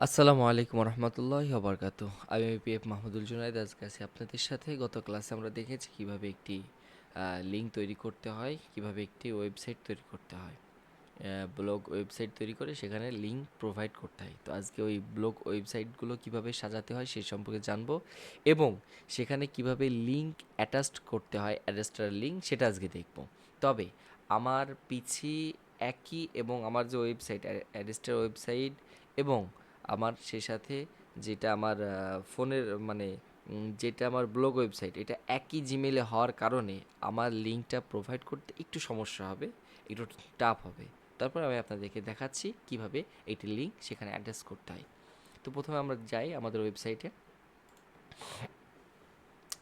আসসালামু আলাইকুম রহমতুল্লাহি ওবরকাতুহ। আমি পিএফ মাহমুদুল জুনায়েদ। আজকে আছি আপনাদের সাথে। গত ক্লাসে আমরা দেখেছি কিভাবে একটি লিঙ্ক তৈরি করতে হয়, কিভাবে একটি ওয়েবসাইট তৈরি করতে হয়, ব্লগ ওয়েবসাইট তৈরি করে সেখানে লিঙ্ক প্রোভাইড করতে হয়। তো আজকে ওই ব্লগ ওয়েবসাইটগুলো কিভাবে সাজাতে হয় সে সম্পর্কে জানবো, এবং সেখানে কিভাবে লিঙ্ক অ্যাটাচড করতে হয়, অ্যাডাস্টার লিঙ্ক, সেটা আজকে দেখব। তবে আমার পিছি একই, এবং আমার যে ওয়েবসাইট অ্যাডাস্টার ওয়েবসাইট এবং আমার সে সাথে যেটা আমার ফোনের মানে যেটা আমার ব্লগ ওয়েবসাইট, এটা একই জিমেলে হওয়ার কারণে আমার লিঙ্কটা প্রোভাইড করতে একটু সমস্যা হবে, একটু টাফ হবে। তারপর আমি আপনাদেরকে দেখাচ্ছি কিভাবে একটি লিঙ্ক সেখানে অ্যাড্রেস করতে হয়। তো প্রথমে আমরা যাই আমাদের ওয়েবসাইটে।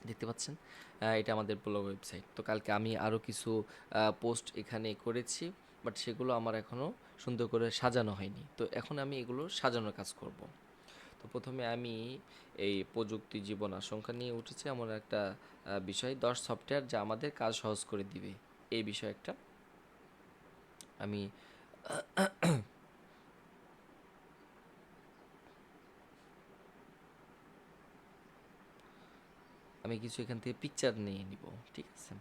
দেখতে পাচ্ছেন, এটা আমাদের ব্লগ ওয়েবসাইট। তো কালকে আমি আরও কিছু পোস্ট এখানে করেছি, বাট সেগুলো আমার এখনও সুন্দর করে সাজানো হয়নি। তো এখন আমি এগুলো সাজানোর কাজ করব। তো প্রথমে আমি এই প্রযুক্তি জীবন আশঙ্কা নিয়ে উঠেছে এমন একটা বিষয়, 10 সফটওয়্যার যা আমাদের কাজ সহজ করে দিবে, এই বিষয় একটা আমি আমি কিছু এখান থেকে পিকচার নিয়ে নিব, ঠিক আছে?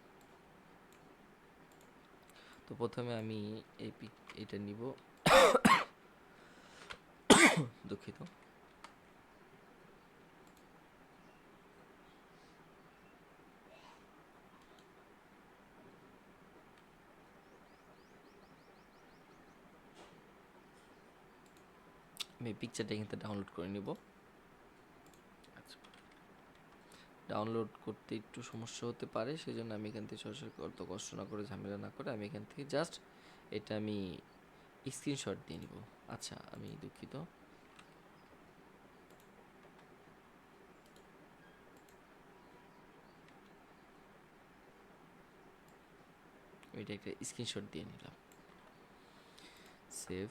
তো প্রথমে আমি এটা নিব, দুঃখিত। আমি পিকচারটা এখান থেকে ডাউনলোড করে নিব। আচ্ছা, ডাউনলোড করতে একটু সমস্যা হতে পারে, সেই জন্য আমি এখান থেকে সরাসরি অত কষ্ট না করে, ঝামেলা না করে, আমি এখান থেকে জাস্ট এটা আমি স্ক্রিনশট দিয়ে নিব। আচ্ছা, আমি দুঃখিত। এটা একটা স্ক্রিনশট দিয়ে নিলাম। সেভ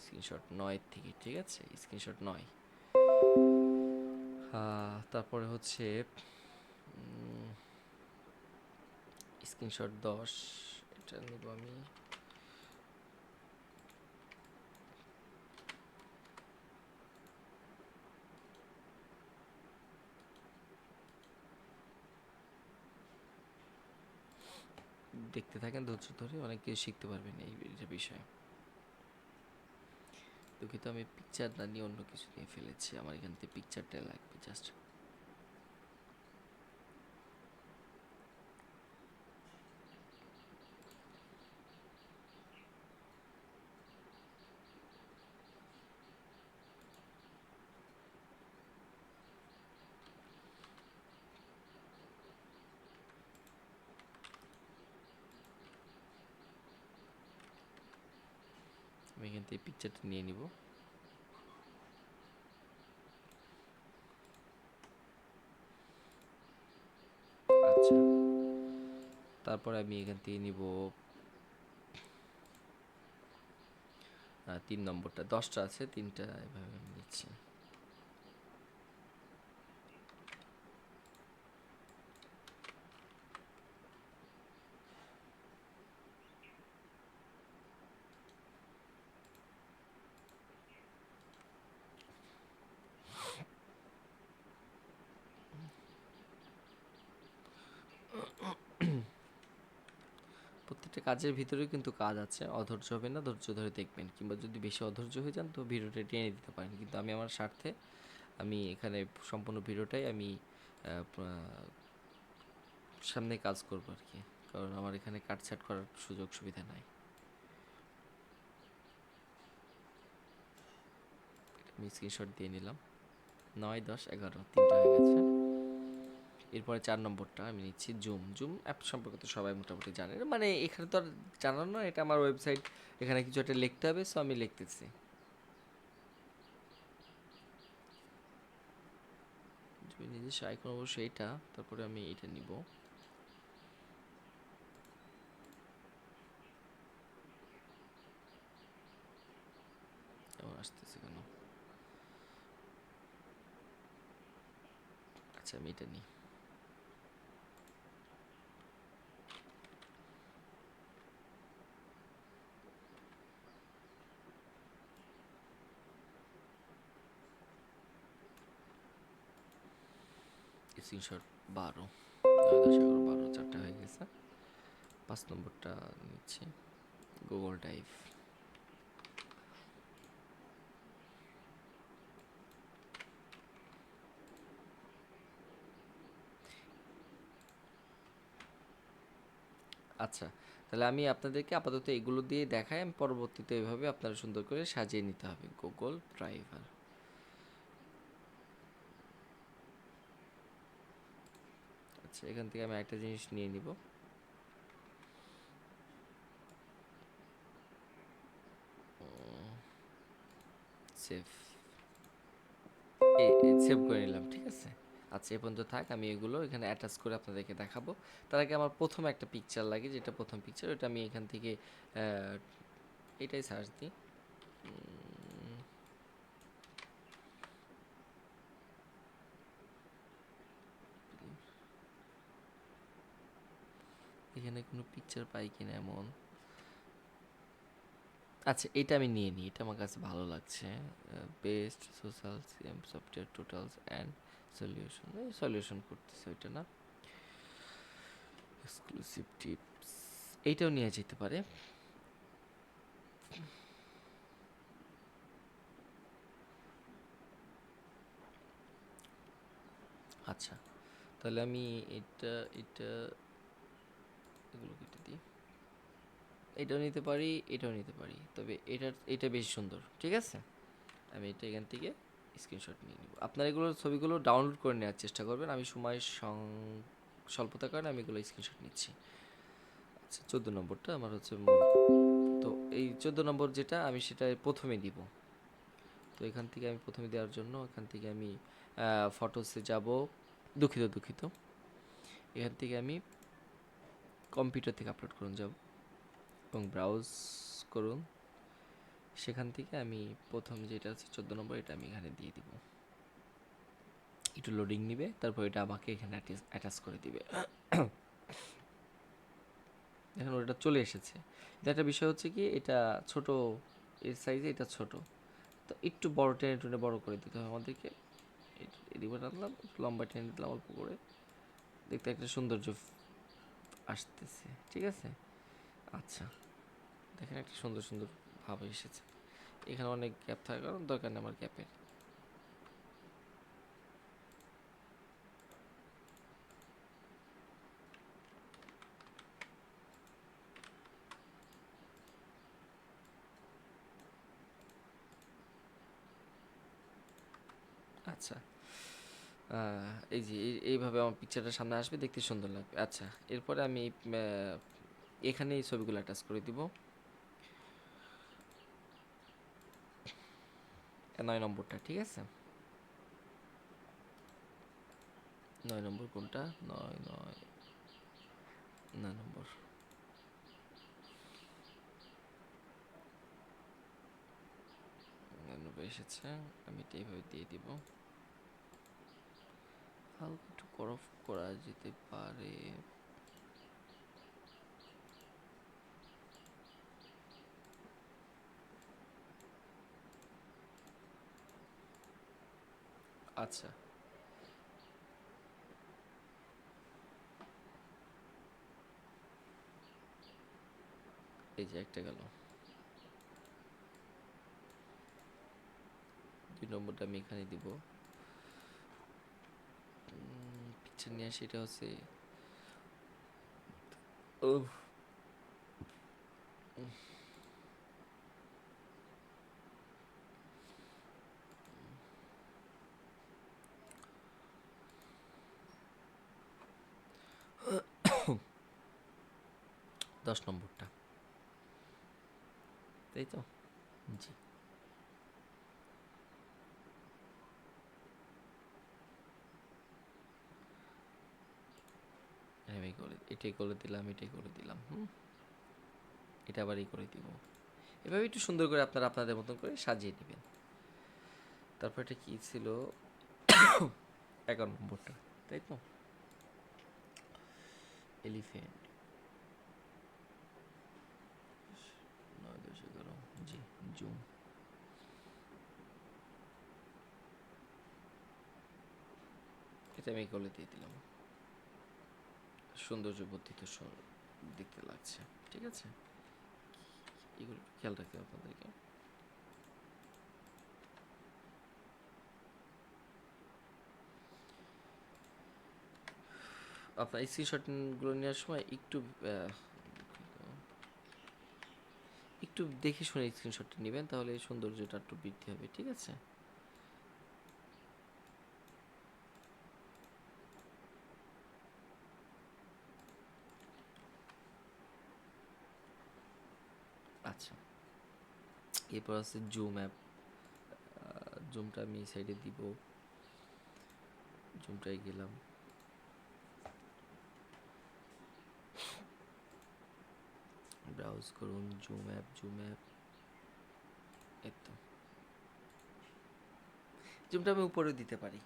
স্ক্রিনশট 9 থেকে, ঠিক আছে? স্ক্রিনশট 9। তারপরে হচ্ছে স্ক্রিনশট 10, এটা নিব আমি। দেখতে থাকেন ধৈর্য ধরে, অনেক কিছু শিখতে পারবেন এই বিষয়ে। দুঃখিত, আমি পিকচার না নিয়ে অন্য কিছু নিয়ে ফেলেছি, আমার এখান থেকে পিকচারটা লাগবে জাস্ট। আমি এখান থেকে পিকচারটা নিয়ে নিব। আচ্ছা, তারপরে আমি এখান থেকে নিব 3 নম্বরটা। 10টা আছে, 3টা এভাবে আমি নিচ্ছি। প্রত্যেকটা কাজের ভিতরেও কিন্তু কাজ আছে, অধৈর্য হবে না, ধৈর্য ধরে দেখবেন। কিংবা যদি বেশি অধৈর্য হয়ে যান তো ভিডিওটা টেনে দিতে পারেন, কিন্তু আমি আমার স্বার্থে আমি এখানে সম্পূর্ণ ভিডিওটাই আমি সামনে কাজ করব আর কি, কারণ আমার এখানে কাটছাট করার সুযোগ সুবিধা নাই। আমি স্ক্রিনশট দিয়ে নিলাম। 9, 10, 11, 3টা হয়ে গেছে। এরপরে 4 নম্বরটা আমি নিচ্ছি জুম। জুম অ্যাপ সম্পর্কে তো সবাই মোটামুটি জানে, মানে এখানে তো আর জানানো না, এটা আমার ওয়েবসাইট, এখানে কিছু একটা লিখতে হবে, সো আমি লিখতেছি। নিজস্ব আইকন অবশ্যই এটা, তারপরে আমি এটা নিব। কেমন আসতেছে কেন? আচ্ছা, আমি এটা নিই। স্ক্রিনশট 12, 9, 10, 11, 12, 4টা হয়ে গেছে। 5 নম্বরটা নিচ্ছি, গুগল ড্রাইভ। আচ্ছা, তাহলে আমি আপনাদেরকে আপাতত এগুলো দিয়ে দেখাই, আমি পরবর্তীতে এভাবে আপনারা সুন্দর করে সাজিয়ে নিতে হবে গুগল ড্রাইভার। আচ্ছা, এখান থেকে আমি একটা জিনিস নিয়ে নিব। সেভ, সেভ করে নিলাম, ঠিক আছে। আচ্ছা, এ পর্যন্ত থাক, আমি এগুলো এখানে অ্যাটাচ করে আপনাদেরকে দেখাবো। তার আগে আমার প্রথম একটা পিকচার লাগে, যেটা প্রথম পিকচার, ওটা আমি এখান থেকে এটাই সার্চ দিই। এখানে কোনো পিকচার পাই কিনা এমন। আচ্ছা, এটা আমি নিয়ে নিই, এটা আমার কাছে ভালো লাগছে। Best social CM software totals and solution, solution করতেছে ওইটা না, এক্সক্লুসিভ টিপস, এইটাও নিয়ে যেতে পারে। আচ্ছা, তাহলে আমি এটা এটা এগুলো কেটে দিই, এটাও নিতে পারি, এটাও নিতে পারি, তবে এটা বেশি সুন্দর, ঠিক আছে। আমি এটা এখান থেকে স্ক্রিনশট নিয়ে নিব। আপনারা এগুলো ছবিগুলো ডাউনলোড করে নেওয়ার চেষ্টা করবেন, আমি সময় স্বল্পতার কারণে আমি এগুলো স্ক্রিনশট নিচ্ছি। আচ্ছা, 14 নম্বরটা আমার হচ্ছে মূল। তো এই 14 নম্বর যেটা, আমি সেটা প্রথমে দিব। তো এখান থেকে আমি প্রথমে দেওয়ার জন্য এখান থেকে আমি ফটোসে যাব, দুঃখিত দুঃখিত, এখান থেকে আমি কম্পিউটার থেকে আপলোড করুন যাব এবং ব্রাউজ করুন। সেখান থেকে আমি প্রথম যেটা আছে 14 নম্বর, এটা আমি এখানে দিয়ে দিব। একটু লোডিং নিবে, তারপর এটা আমাকে এখানে অ্যাটাচ করে দিবে। এখন ওটা চলে এসেছে। একটা বিষয় হচ্ছে কি, এটা ছোট, এর সাইজে এটা ছোট, তো একটু বড় টেনে টুনে বড় করে দিতে হবে আমাদেরকে। এদিকে টানলাম, লম্বা টেনে দিলাম অল্প করে, দেখতে একটা সৌন্দর্য আসতেছে, ঠিক আছে। আচ্ছা, দেখেন একটা সুন্দর সুন্দর ভাব এসেছে। এখানে অনেক গ্যাপ থাকার কারণ দরকার নেই আমার গ্যাপের। আচ্ছা, এই যে এইভাবে আমার পিকচারটা সামনে আসবে, দেখতে সুন্দর লাগবে। আচ্ছা, এরপরে আমি এখানে এই ছবিগুলো অ্যাটাচ করে দিব। 9 নম্বরটা, ঠিক আছে। 9 নম্বর কোনটা? 9 নম্বর। 9 নম্বর এসেছে, আমি এটা এইভাবে দিয়ে দিব। হালকা একটু ক্রপ করা যেতে পারে। আচ্ছা, এই যে একটা গেল। 2 নম্বরটা আমি এখানে দিব। পিকচার নিয়ে আসি, এটা হচ্ছে ও 10 নম্বরটা, তাই তো? জি, আমি করে এটাই করে দিলাম, এটাই করে দিলাম, এটা আবার এই করে দিব। এভাবে একটু সুন্দর করে আপনারা আপনাদের মতন করে সাজিয়ে নেবেন। তারপর এটা কি ছিল? 11 নম্বরটা, তাই তো? এলিফেন্ট, 9, 10, 11, জি, জুম। এটা আমি এগুলো দিয়ে দিলাম, সৌন্দর্য বর্ধিত দেখতে লাগছে। ঠিক আছে, এগুলো খেয়াল রাখতে হবে আপনাদেরকে। আপনার স্ক্রিনশটগুলো নেওয়ার সময় একটু দেখে শুনে স্ক্রিনশটটা নেবেন, তাহলে এই সৌন্দর্যটা একটু বৃদ্ধি হবে। ঠিক আছে, আচ্ছা। এরপর আছে জুম অ্যাপ। জুমটা আমি এই সাইডে দিব, জুমটাই গেলাম। ব্রাউজ করুন, জুম অ্যাপ, জুম অ্যাপ। এই তো, জুমটা আমি উপরেও দিতে পারি।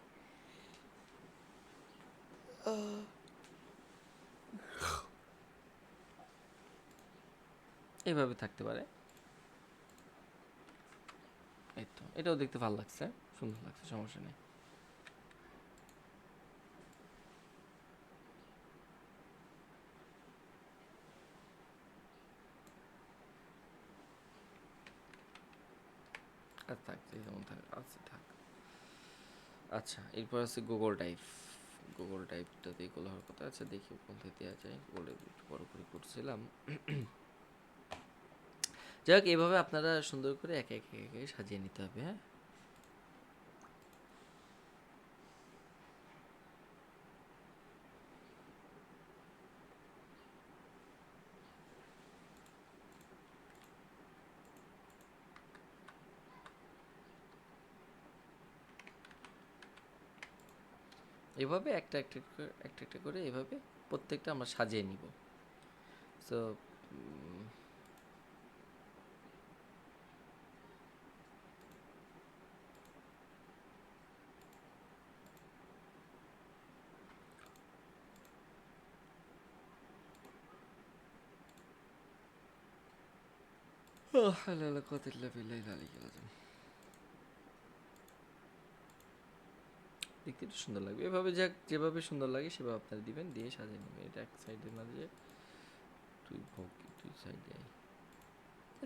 এইভাবে থাকতে পারে। এই তো, এটাও দেখতে ভালো লাগছে, সুন্দর লাগছে, সমস্যা নেই। আর থাক, যেমন থাক, আচ্ছা থাক। আচ্ছা, এরপর আছে গুগল ড্রাইভ। গুগল ড্রাইভটাতে এগুলো হওয়ার কথা। আচ্ছা, দেখি কোন থেকে দেওয়া যায়। গুগল ড্রাইভ একটু বড় করে করছিলাম। যাই হোক, এভাবে আপনারা সুন্দর করে একে একে একে সাজিয়ে নিতে হবে। হ্যাঁ, এভাবে একটা একটা করে এভাবে প্রত্যেকটা আমরা সাজিয়ে নিব। সো দেখতে একটু সুন্দর লাগবে। এভাবে যেভাবে সুন্দর লাগে সেভাবে আপনারা দিবেন, দিয়ে সাজিয়ে নেবেন। এটা এক সাইডে না দিয়ে দুই সাইডে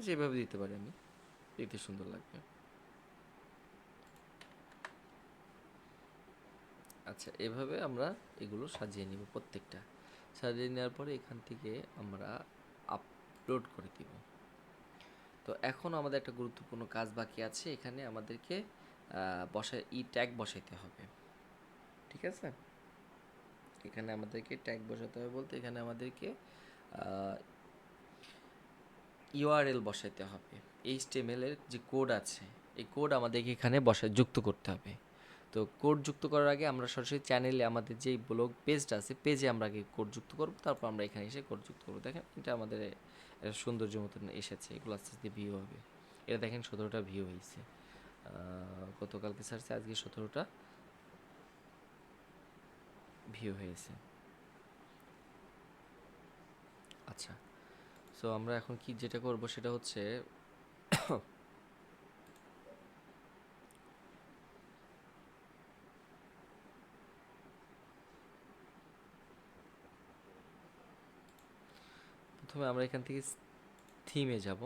যেভাবে দিতে পারি আমি, দেখতে সুন্দর লাগবে। আচ্ছা, এভাবে আমরা এগুলো সাজিয়ে নিব প্রত্যেকটা। সাজিয়ে নেওয়ার পরে এখান থেকে আমরা আপলোড করে দিব। তো এখন আমাদের একটা গুরুত্বপূর্ণ কাজ বাকি আছে। এখানে আমাদেরকে ট্যাগ বসাইতে হবে। ঠিক আছে, এখানে আমাদেরকে ট্যাগ বসাতে হবে বলতে এখানে আমাদেরকে ইউআরএল বসাইতে হবে। এইচটিএমএল এর যে কোড আছে, এই কোড আমাদেরকে এখানে যুক্ত করতে হবে। তো কোড যুক্ত করার আগে আমরা সরাসরি চ্যানেলে আমাদের যেই ব্লগ পেজটা আছে, পেজে আমরা আগে কোড যুক্ত করব, তারপর আমরা এখানে এসে কোড যুক্ত করবো। দেখেন, এটা আমাদের সৌন্দর্য মতন এসেছে। এগুলো আস্তে আস্তে ভিউ হবে। এটা দেখেন 17টা ভিউ হয়েছে। গতকালকে সার্চে আজকে 17টা ভিউ হয়েছে। আচ্ছা, সো আমরা এখন যেটা করব সেটা হচ্ছে প্রথমে আমরা এখান থেকে থিমে যাব।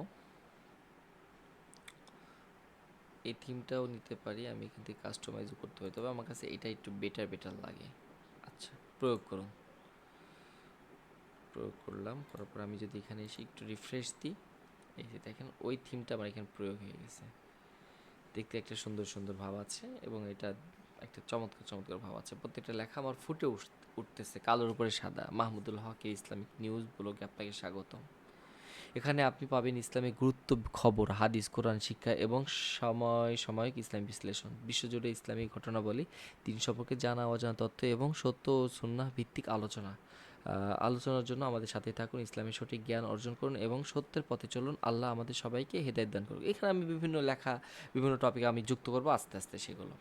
এই থিমটাও নিতে পারি আমি, এখান থেকে কাস্টমাইজও করতে পারি, তবে আমার কাছে এটা একটু বেটার লাগে। আচ্ছা, প্রয়োগ করুন। প্রয়োগ করলাম, করার পর আমি যদি এখানে এসে একটু রিফ্রেশ দিই, এই যে দেখেন ওই থিমটা আমার এখানে প্রয়োগ হয়ে গেছে। দেখতে একটা সুন্দর সুন্দর ভাব আছে, এবং এটা একটা চমৎকার চমৎকার ভাব আছে। প্রত্যেকটা লেখা আমার ফুটে উঠতেছে কালোর উপরে সাদা। মাহমুদুল হকের ইসলামিক নিউজ ব্লগে আপনাকে স্বাগতম। এখানে আপনি পাবেন ইসলামিক গুরুত্ব, খবর, হাদিস, কোরআন শিক্ষা এবং সাময়িক ইসলামী বিশ্লেষণ, বিশ্বজুড়ে ইসলামিক ঘটনাবলী, দিন সম্পর্কে জানা অজানা তথ্য এবং সত্য ও সুন্নাহ ভিত্তিক আলোচনা। আলোচনার জন্য আমাদের সাথে থাকুন, ইসলামের সঠিক জ্ঞান অর্জন করুন এবং সত্যের পথে চলুন। আল্লাহ আমাদের সবাইকে হেদায়েত দান করুন। এখানে আমি বিভিন্ন লেখা, বিভিন্ন টপিক আমি যুক্ত করবো আস্তে আস্তে সেগুলো।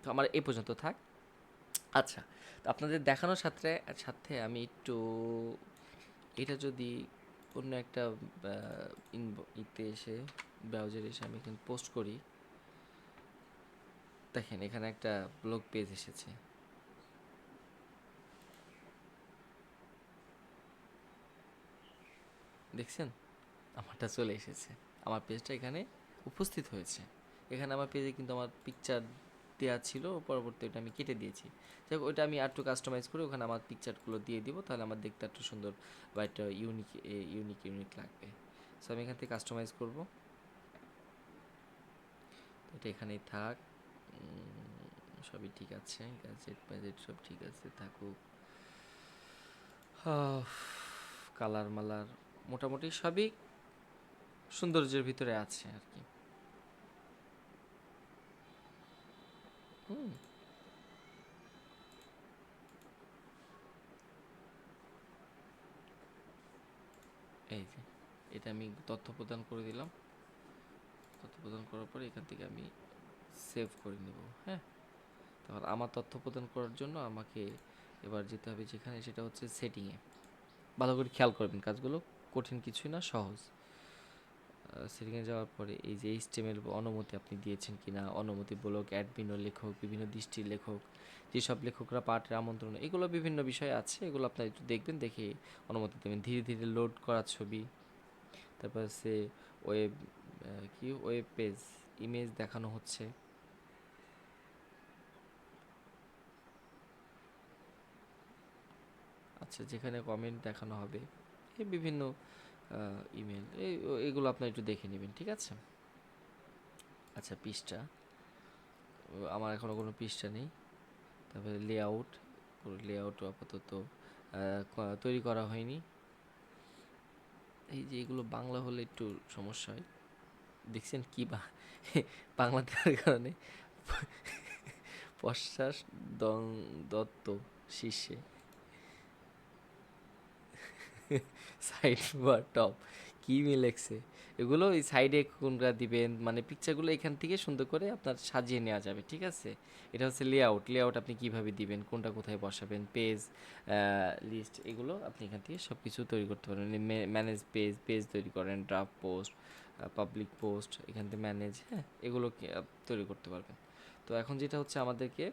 তো আমার এই পর্যন্ত থাক। আচ্ছা, তো আপনাদের দেখানোর সাথে সাথে আমি একটু এটা যদি অন্য একটা ইতে এসে, ব্রাউজারে এসে আমি এখানে পোস্ট করি, দেখেন এখানে একটা ব্লগ পেজ এসেছে। দেখছেন আমারটা চলে এসেছে, আমার পেজটা এখানে উপস্থিত হয়েছে। এখানে আমার পেজে কিন্তু আমার পিকচার দেওয়া ছিল, পরবর্তী ওটা আমি কেটে দিয়েছি। যাই হোক, ওইটা আমি আরেকটু কাস্টমাইজ করে ওখানে আমার পিকচারগুলো দিয়ে দিব, তাহলে আমার দেখতে একটু সুন্দর বা একটা ইউনিক লাগবে। সো আমি এখান থেকে কাস্টমাইজ করব, এটা এখানেই থাক। সবই ঠিক আছে, গ্যাজেট প্যাজেট সব ঠিক আছে, থাকুক। কালার মালার মোটামুটি সবই সৌন্দর্যের ভিতরে আছে আর কি। হুম, এই যে এটা আমি তথ্য প্রদান করে দিলাম। তথ্য প্রদান করার পরে এখান থেকে আমি সেভ করে নেব। হ্যাঁ, তাহলে আমার তথ্য প্রদান করার জন্য আমাকে এবার যেতে হবে যেখানে, সেটা হচ্ছে সেটিংয়ে। ভালো করে খেয়াল করবেন, কাজগুলো কঠিন কিছুই না, সহজ। সেটিংয়ে যাওয়ার পরে এই যে এইচটিএমএল অনুমতি আপনি দিয়েছেন কিনা, অনুমতি ব্লগ অ্যাডমিন ও লেখক, বিভিন্ন দৃষ্টির লেখক, যেসব লেখকরা পাঠের আমন্ত্রণ, এগুলো বিভিন্ন বিষয় আছে, এগুলো আপনার একটু দেখবেন, দেখে অনুমতি দেবেন। ধীরে ধীরে লোড করা ছবি, তারপর হচ্ছে ওয়েব, কি ওয়েব পেজ, ইমেজ দেখানো হচ্ছে। আচ্ছা, যেখানে কমেন্ট দেখানো হবে, এই বিভিন্ন ইমেল, এগুলো আপনার একটু দেখে নেবেন, ঠিক আছে। আচ্ছা, পৃষ্ঠা, আমার এখনও কোনো পৃষ্ঠা নেই। তারপরে লেআউট, লেআউটও আপাতত তৈরি করা হয়নি। এই যে এগুলো বাংলা হলে একটু সমস্যা হয়, দেখছেন কি বা বাংলা দেওয়ার কারণে পশ্চাৎ দত্ত শীর্ষে, সাইড বা টপ, কি লেখছে এগুলো, এই সাইডে কোনটা দিবেন, মানে পিকচারগুলো এখান থেকে সুন্দর করে আপনার সাজিয়ে নেওয়া যাবে, ঠিক আছে। এটা হচ্ছে লেআউট। লেআউট আপনি কিভাবে দিবেন, কোনটা কোথায় বসাবেন, পেজ লিস্ট, এগুলো আপনি এখান থেকে সব কিছু তৈরি করতে পারেন। ম্যানেজ পেজ, পেজ তৈরি করেন, ড্রাফট পোস্ট, পাবলিক পোস্ট, এখান থেকে ম্যানেজ, হ্যাঁ, এগুলো তৈরি করতে পারবেন। তো এখন যেটা হচ্ছে আমাদেরকে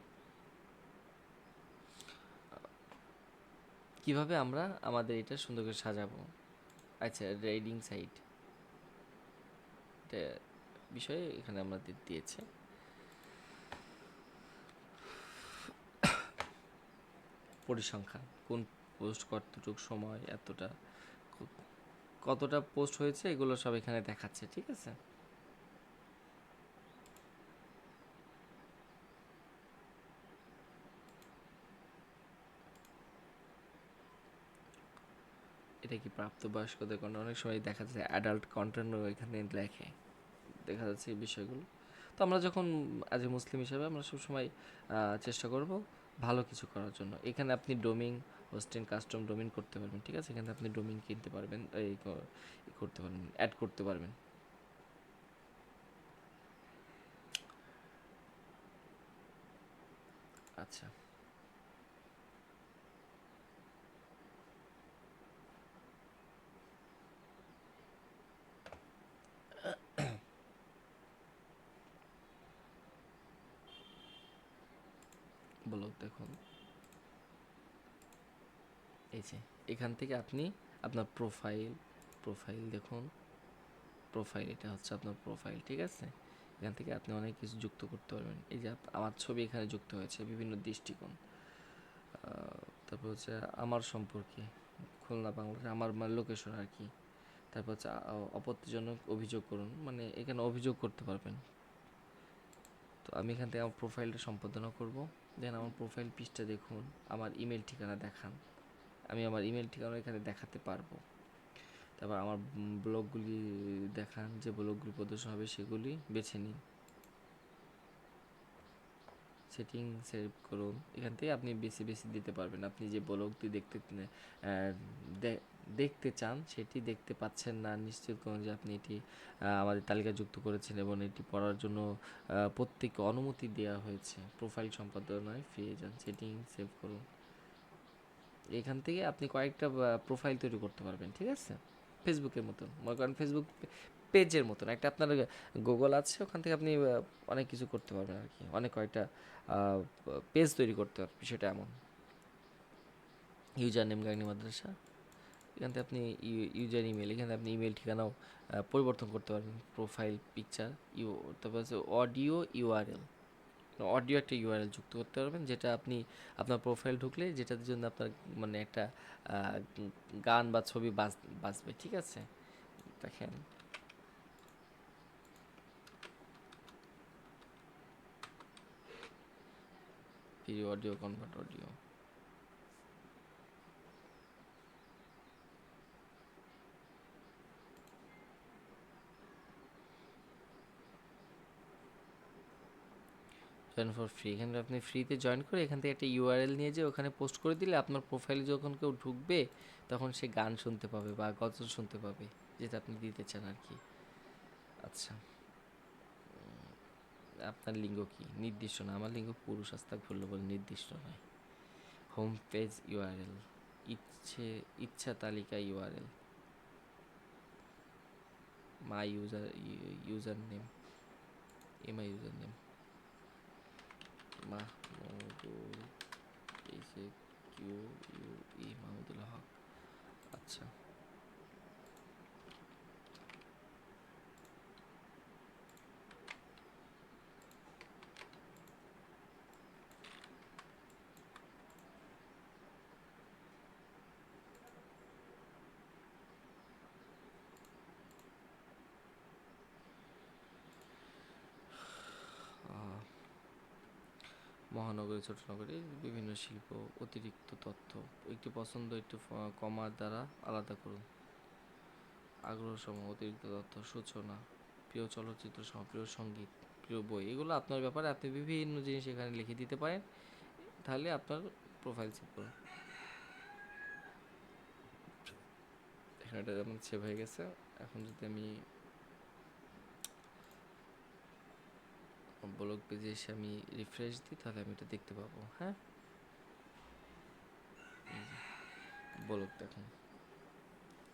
কিভাবে আমরা আমাদের এটা সুন্দর করে সাজাবো। আচ্ছা, রেডিং সাইট, এটা বিষয়ে এখানে আমরা দিয়েছে পরিসংখ্যান, কোন পোস্ট কতটুকু সময়, এতটা কতটা পোস্ট হয়েছে, এগুলো সব এখানে দেখাচ্ছে, ঠিক আছে। এটা কি প্রাপ্তবয়স্কদের জন্য, অনেক সময় দেখা যাচ্ছে অ্যাডাল্ট কন্টেন্টও এখানে লেখে, দেখা যাচ্ছে এই বিষয়গুলো। তো আমরা যখন অ্যাজ এ মুসলিম হিসাবে আমরা সবসময় চেষ্টা করব ভালো কিছু করার জন্য। এখানে আপনি ডোমিং, হোস্টিং, কাস্টম ডোমিন করতে পারবেন, ঠিক আছে। এখানে আপনি ডোমিন কিনতে পারবেন, এই করতে পারবেন, অ্যাড করতে পারবেন। আচ্ছা, ব্লগ দেখুন, এই যে এখান থেকে আপনি আপনার প্রোফাইল দেখুন, প্রোফাইল, এটা হচ্ছে আপনার প্রোফাইল, ঠিক আছে। এখান থেকে আপনি অনেক কিছু যুক্ত করতে পারবেন। এই যে আমার ছবি এখানে যুক্ত হয়েছে, বিভিন্ন দৃষ্টিকোণ। তারপর হচ্ছে আমার সম্পর্কে, খুলনা বাংলাদেশ, আমার লোকেশন আর কি। তারপর হচ্ছে আপত্তিজনক অভিযোগ করুন, মানে এখানে অভিযোগ করতে পারবেন। তো আমি এখান থেকে আমার প্রোফাইলটা সম্পাদনা করব। দেন আমার প্রোফাইল পিকটা দেখুন, আমার ইমেল ঠিকানা দেখান, আমি আমার ইমেল ঠিকানা এখানে দেখাতে পারবো। তারপর আমার ব্লগগুলি দেখান, যে ব্লগগুলি প্রদর্শন হবে সেগুলি বেছে নিন। সেটিং সেভ করুন, এখান থেকে আপনি বেশি বেশি দিতে পারবেন। আপনি যে ব্লগটি দেখতে চান সেটি দেখতে পাচ্ছেন না, নিশ্চিত করুন যে আপনি এটি আমাদের তালিকাযুক্ত করেছেন এবং এটি পড়ার জন্য প্রত্যেককে অনুমতি দেওয়া হয়েছে। প্রোফাইল সম্পাদনায় ফিরে যান, সেটিং সেভ করুন। এখান থেকে আপনি কয়েকটা প্রোফাইল তৈরি করতে পারবেন, ঠিক আছে। ফেসবুকের মতন, মনে করেন ফেসবুক পেজের মতন একটা আপনার গুগল আছে, ওখান থেকে আপনি অনেক কিছু করতে পারবেন আর কি, অনেক কয়েকটা পেজ তৈরি করতে পারবেন, বিষয়টা এমন। ইউজার নেম গাইনি মাদ্রাসা, এখান থেকে আপনি ইউজার ইমেল, এখানে আপনি ইমেল ঠিকানাও পরিবর্তন করতে পারবেন। প্রোফাইল পিকচার তারপর হচ্ছে অডিও ইউআরএল, অডিও একটা ইউআরএল যুক্ত করতে পারবেন, যেটা আপনি আপনার প্রোফাইল ঢুকলে যেটার জন্য আপনার মানে একটা গান বা ছবি বাজবে, ঠিক আছে? দেখেন, video audio convert audio. Join for free, এখানে আপনি ফ্রিতে জয়েন করে এখান থেকে একটা ইউআরএল নিয়ে যেয়ে ওখানে পোস্ট করে দিলে আপনার প্রোফাইলে যখন কেউ ঢুকবে তখন সে গান শুনতে পাবে বা গজল শুনতে পাবে, যেটা আপনি দিতে চান আর কি। আচ্ছা, আপনার লিঙ্গ কি? নির্দিষ্ট না, আমার লিঙ্গ পুরুষ, আস্তাগফিরুল্লাহ বলে নির্দিষ্ট নয়। হোম পেজ ইউআরএল, ইচ্ছা তালিকা URL, my user name, my user name Mahmudul, Mahmudul Haque. আচ্ছা, মহানগরী ছোট নগরী বিভিন্ন শিল্প, অতিরিক্ত তথ্য, একটি পছন্দ একটু কমার দ্বারা আলাদা করুন। আগ্রহ সম, অতিরিক্ত তথ্য, সূচনা, প্রিয় চলচ্চিত্র সহ, প্রিয় সঙ্গীত, প্রিয় বই, এগুলো আপনার ব্যাপারে আপনি বিভিন্ন জিনিস এখানে লিখে দিতে পারেন, তাহলে আপনার প্রোফাইল সেভ করুন। এখানে এটা যেমন সেভ হয়ে গেছে। এখন যদি আমি ব্লগ পেজে এসে আমি রিফ্রেশ দিই তাহলে আমি এটা দেখতে পাবো। হ্যাঁ, ব্লগ দেখুন,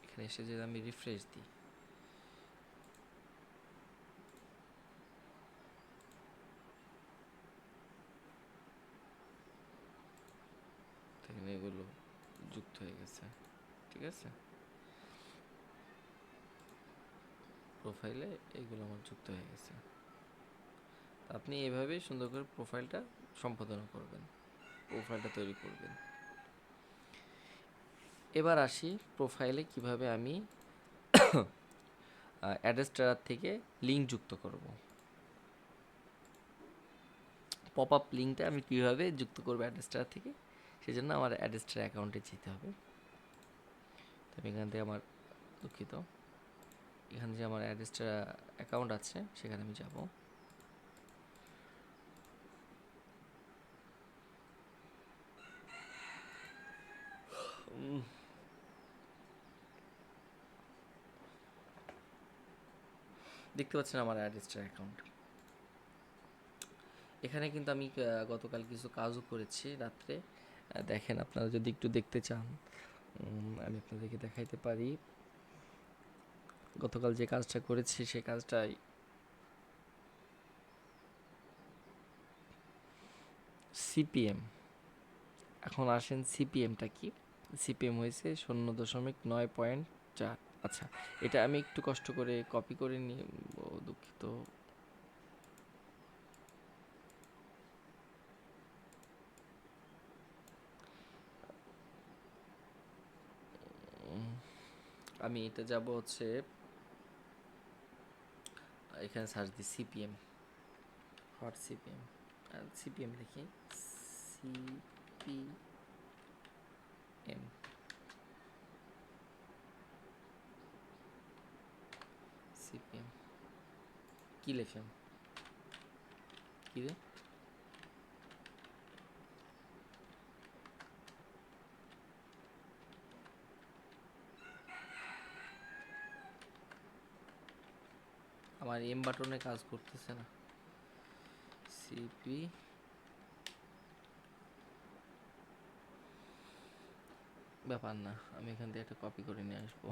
এখানে এসে যদি আমি রিফ্রেশ দিই এখানে এগুলো যুক্ত হয়ে গেছে, ঠিক আছে? প্রোফাইলে এগুলো আমার যুক্ত হয়ে গেছে। আপনি এভাবেই সুন্দর করে প্রোফাইলটা সম্পাদনা করবেন, প্রোফাইলটা তৈরি করবেন। এবার আসি প্রোফাইলে কিভাবে আমি অ্যাড্রেস থেকে লিঙ্ক যুক্ত করব। পপ আপ লিঙ্কটা আমি কীভাবে যুক্ত করবো অ্যাড্রেস থেকে, সেজন্য আমার অ্যাড্রেস অ্যাকাউন্টে যেতে হবে। তো আমি এখান থেকে আমার, দুঃখিত, এখানে যে আমার অ্যাড্রেস অ্যাকাউন্ট আছে সেখানে আমি যাব। দেখতে পাচ্ছেন আমার অ্যাড্রেস অ্যাকাউন্ট। এখানে কিন্তু আমি গতকাল কিছু কাজও করেছি রাত্রে। দেখেন, আপনারা যদি একটু দেখতে চান আমি আপনাদেরকে দেখাইতে পারি। গতকাল যে কাজটা করেছি সেই কাজটাই সিপিএম। এখন আসেন সিপিএমটা কি? সিপিএম হয়েছে 0.9.4। আচ্ছা, এটা আমি একটু কষ্ট করে কপি করে নিয়ে, দুঃখিত, আমি এটা যাব হচ্ছে এখানে সার্চ দিই সিপিএম, হট সিপিএম, সিপিএম লিখি, সিপিএম, সিপিএম কি লিখলাম, কি রে? আমার এম বাটনে কাজ করতেছে না। সিপি, ব্যাপার না, আমি এখান থেকে একটা কপি করে নিয়ে আসবো।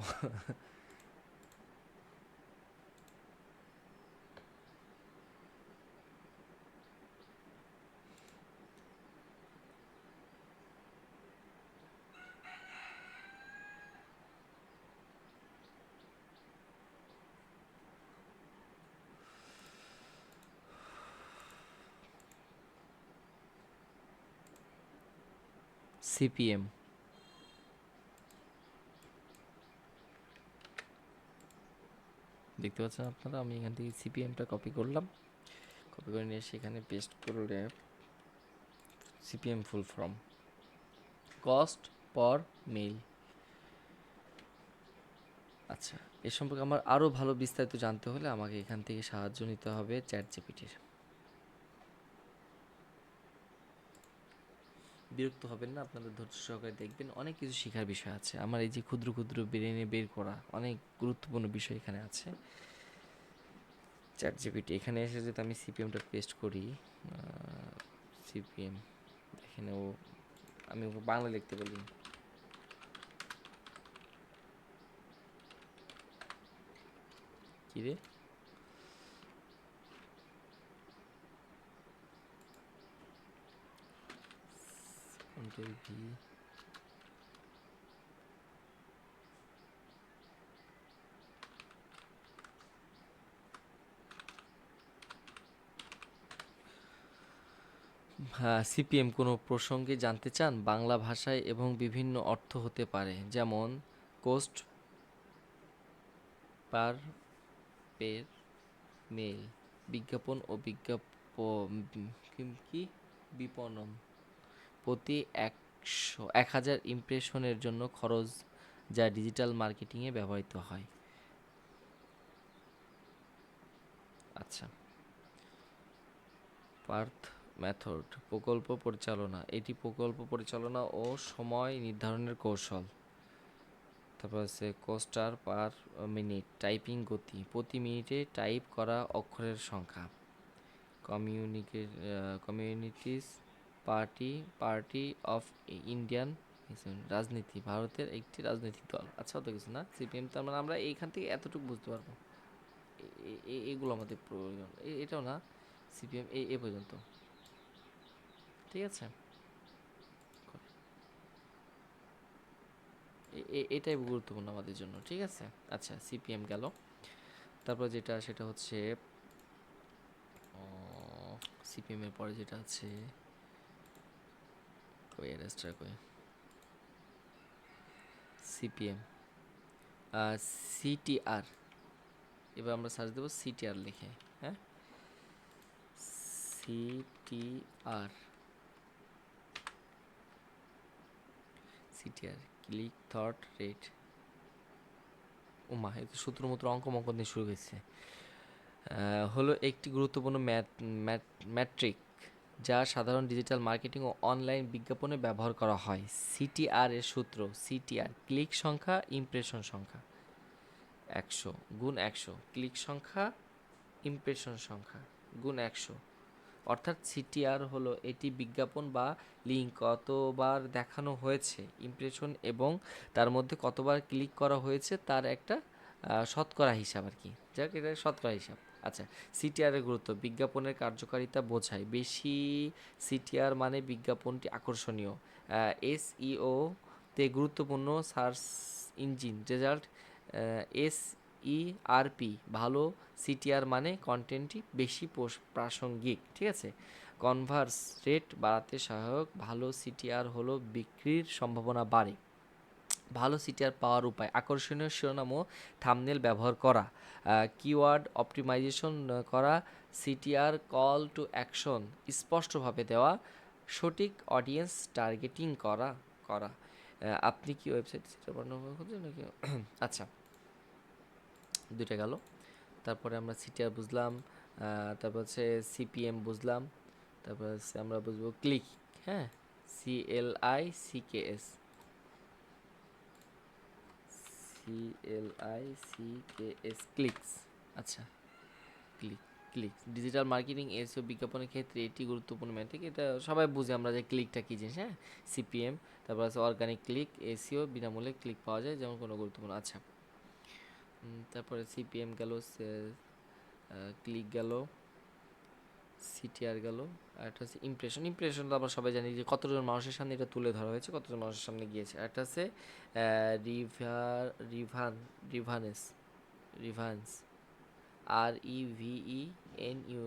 সিপিএম। দেখতে পাচ্ছেন আপনারা, আমি এখান থেকে সিপিএমটা কপি করলাম, কপি করে নিয়ে সেখানে পেস্ট করলে CPM full form cost per mail. আচ্ছা, এ সম্পর্কে আমার আরও ভালো বিস্তারিত জানতে হলে আমাকে এখান থেকে সাহায্য নিতে হবে চ্যাট জিপিটির। বিরক্ত হবেন না, আপনাদের ধৈর্য সহকারে দেখবেন, অনেক কিছু শেখার বিষয় আছে। আমার এই যে ক্ষুদ্র ক্ষুদ্র ব্রেনে বের করা অনেক গুরুত্বপূর্ণ বিষয় এখানে আছে। চ্যাট জিপিটি এখানে এসে যদি আমি সিপিএমটা পেস্ট করি, সিপিএম, এখানে ও, আমি ওকে বাংলা লিখতে বলি, কী রে, কন্ট্রোল ভি, হ্যাঁ, সিপিএম কোনো প্রসঙ্গে জানতে চান, বাংলা ভাষায় এবং বিভিন্ন অর্থ হতে পারে, যেমন কোস্ট পার পের মেল, বিজ্ঞাপন ও কি বিপণন, প্রতি 1,000 ইমপ্রেশনের জন্য খরচ, যা ডিজিটাল মার্কেটিংয়ে ব্যবহৃত হয়। আচ্ছা, পার্থ মেথড, প্রকল্প পরিচালনা, এটি প্রকল্প পরিচালনা ও সময় নির্ধারণের কৌশল। তারপর আছে কোস্টার পার মিনিট, টাইপিং গতি, প্রতি মিনিটে টাইপ করা অক্ষরের সংখ্যা। Communities party, party of Indian, রাজনীতি, ভারতের একটি রাজনৈতিক দল। আচ্ছা, অত কিছু না। সিপিএম, তার মানে আমরা এইখান থেকে এতটুকু বুঝতে পারবো, এগুলো আমাদের প্রয়োজন। এটাও না, সিপিএম এ পর্যন্ত, ঠিক আছে। এটাই গুরুত্বপূর্ণ আমাদের জন্য, ঠিক আছে। আচ্ছা, সিপিএম গেল। তারপর যেটা সেটা হচ্ছে সিপিএম এর পরে যেটা আছে, কই অ্যারেস্টার কই, সিপিএম সিটিআর, এবার আমরা সার্চ দেবো সিটিআর লিখে, হ্যাঁ, CTR, CTR click through rate. ও মা, এই তো সূত্র মতো অঙ্ক মঙ্ক দিয়ে শুরু হয়েছে। হলো একটি গুরুত্বপূর্ণ ম্যাট্রিক যা সাধারণ ডিজিটাল মার্কেটিং ও অনলাইন বিজ্ঞাপনে ব্যবহার করা হয়। সিটিআর এর সূত্র, সিটিআর ক্লিক সংখ্যা ইমপ্রেশন সংখ্যা, 100 × 100, ক্লিক সংখ্যা ইমপ্রেশন সংখ্যা গুণ 100। অর্থাৎ সিটিআর হলো এটি বিজ্ঞাপন বা লিঙ্ক কতবার দেখানো হয়েছে, ইমপ্রেশন এবং তার মধ্যে কতবার ক্লিক করা হয়েছে তার একটা শতকরা হিসাব আর কি, যাক এটা শতকরা হিসাব। আচ্ছা, সিটিআর এর গুরুত্ব, বিজ্ঞাপনের কার্যকারিতা বোঝায়। বেশি সিটিআর মানে বিজ্ঞাপনটি আকর্ষণীয়, এসইও তে গুরুত্বপূর্ণ, সার্চ ইঞ্জিন রেজাল্ট, এসইআরপি ভালো, সিটিআর মানে কন্টেন্টটি বেশি প্রাসঙ্গিক, ঠিক আছে। কনভার্স রেট বাড়াতে সহায়ক, ভালো সিটিআর হলো বিক্রির সম্ভাবনা বাড়ে। ভালো সিটিআর পাওয়ার উপায়, আকর্ষণীয় শিরোনাম ও থাম্বনেল ব্যবহার করা, কিওয়ার্ড অপটিমাইজেশন করা, সিটিআর কল টু অ্যাকশন স্পষ্টভাবে দেওয়া, সঠিক অডিয়েন্স টার্গেটিং করা করা। আপনি কি ওয়েবসাইট সেটা বর্ণনা করছেন নাকি? আচ্ছা, দুইটা গেল। তারপরে আমরা সিটিআর বুঝলাম, তারপর হচ্ছে সিপিএম বুঝলাম, তারপর হচ্ছে আমরা বুঝবো ক্লিক, হ্যাঁ, CLICKS, ক্লিকস। আচ্ছা, click, click digital marketing SEO বিজ্ঞাপনের ক্ষেত্রে এটি গুরুত্বপূর্ণ ম্যাট্রিক, এটা সবাই বুঝে আমরা যে ক্লিকটা কী জিনিস, হ্যাঁ। সিপিএম, তারপর আছে অর্গানিক ক্লিক, এসইও বিনামূল্যে ক্লিক পাওয়া যায়, যেমন কোনো গুরুত্বপূর্ণ। আচ্ছা, তারপরে সিপিএম গেল, ক্লিক গেল, সিটিআর গেল, আর একটা হচ্ছে ইমপ্রেশন। ইমপ্রেশন তো আমরা সবাই জানি যে কতজন মানুষের সামনে এটা তুলে ধরা হয়েছে, কতজন মানুষের সামনে গিয়েছে। আর একটা হচ্ছে রিভানেস, রিভান্স, REVENUE,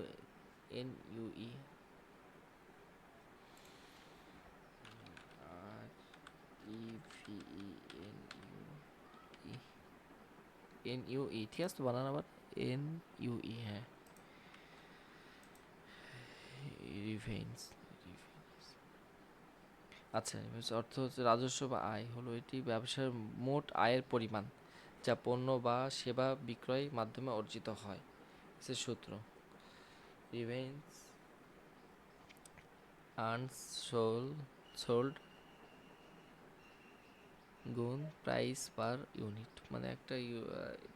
EVENUE, ঠিক আছে তো বানান আবার, NUE, হ্যাঁ, রিভেন্স। আচ্ছা, অর্থ হচ্ছে রাজস্ব বা আয় হলো এটি ব্যবসার মোট আয়ের পরিমাণ যা পণ্য বা সেবা বিক্রয় মাধ্যমে অর্জিত হয়। সে সূত্র রিভেন্স আর্নস সোল্ড গুণ প্রাইস পার ইউনিট, মানে একটা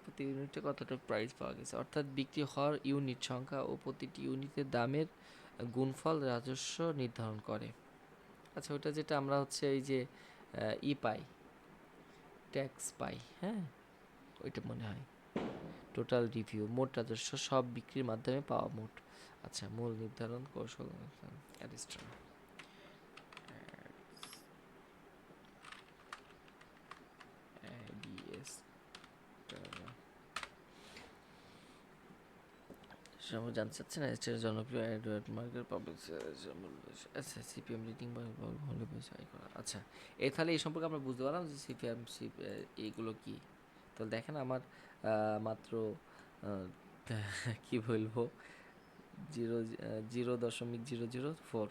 প্রতি ইউনিটে কতটা প্রাইস পাওয়া গেছে, অর্থাৎ বিক্রি হওয়ার ইউনিট সংখ্যা ও প্রতিটি ইউনিটের দামের গুণফল রাজস্ব নির্ধারণ করে। আচ্ছা, ওটা যেটা আমরা হচ্ছে এই যে পাই, ট্যাক্স পাই, হ্যাঁ, ওইটা মনে হয় টোটাল রিভিউ, মোট রাজস্ব সব বিক্রির মাধ্যমে পাওয়া মোট। আচ্ছা, মূল নির্ধারণ কৌশল অ্যারিস্টন বিএস জানতে চাচ্ছেন এর জনপ্রিয় এডওয়ার্ড মার্কের পাবলিক আচ্ছা সিপিএম রিডিং বা হলে আয় করা। আচ্ছা, তাহলে এই সম্পর্কে আমরা বুঝতে পারলাম যে সিপিএম এইগুলো কি। তো দেখেন আমার মাত্র কি বলবো 0.004,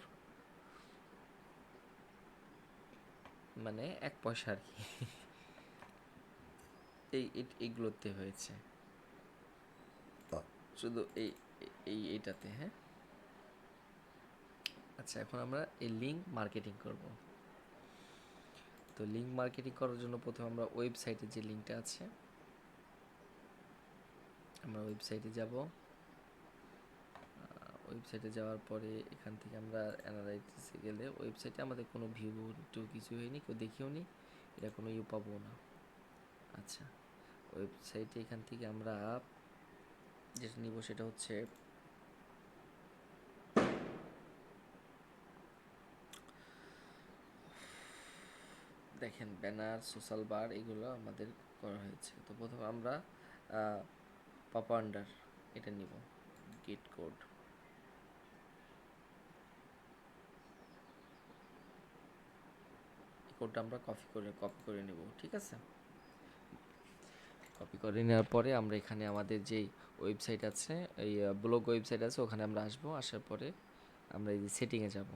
মানে 1 পয়সা আর কি, এইগুলোতে হয়েছে, শুধু এইটাতে, হ্যাঁ। আচ্ছা, এখন আমরা এই লিঙ্ক মার্কেটিং করব। তো লিঙ্ক মার্কেটিং করার জন্য প্রথমে আমরা ওয়েবসাইটে যে লিঙ্কটা আছে, আমরা ওয়েবসাইটে যাব। ওয়েবসাইটে যাওয়ার পরে এখান থেকে আমরা অ্যানালাইটিক্সে গেলে ওয়েবসাইটে আমাদের কোনো ভিউ টু কিছু হয়নি, কেউ দেখিও নি, এটা কোনো পাবো না। আচ্ছা, ওয়েবসাইটে এখান থেকে আমরা যেটা নিব সেটা হচ্ছে দেখেন ব্যানার, সোশ্যাল বার, এগুলো আমাদের করা হয়েছে। তো প্রথমে আমরা পাপা আন্ডার এটা নিব, গেট কোড, কোডটা আমরা কপি করে নেব, ঠিক আছে। কপি করে নেওয়ার পরে আমরা এখানে আমাদের যেই ওয়েবসাইট আছে, এই ব্লগ ওয়েবসাইট আছে, ওখানে আমরা আসবো। আসার পরে আমরা এই যে সেটিংয়ে যাব,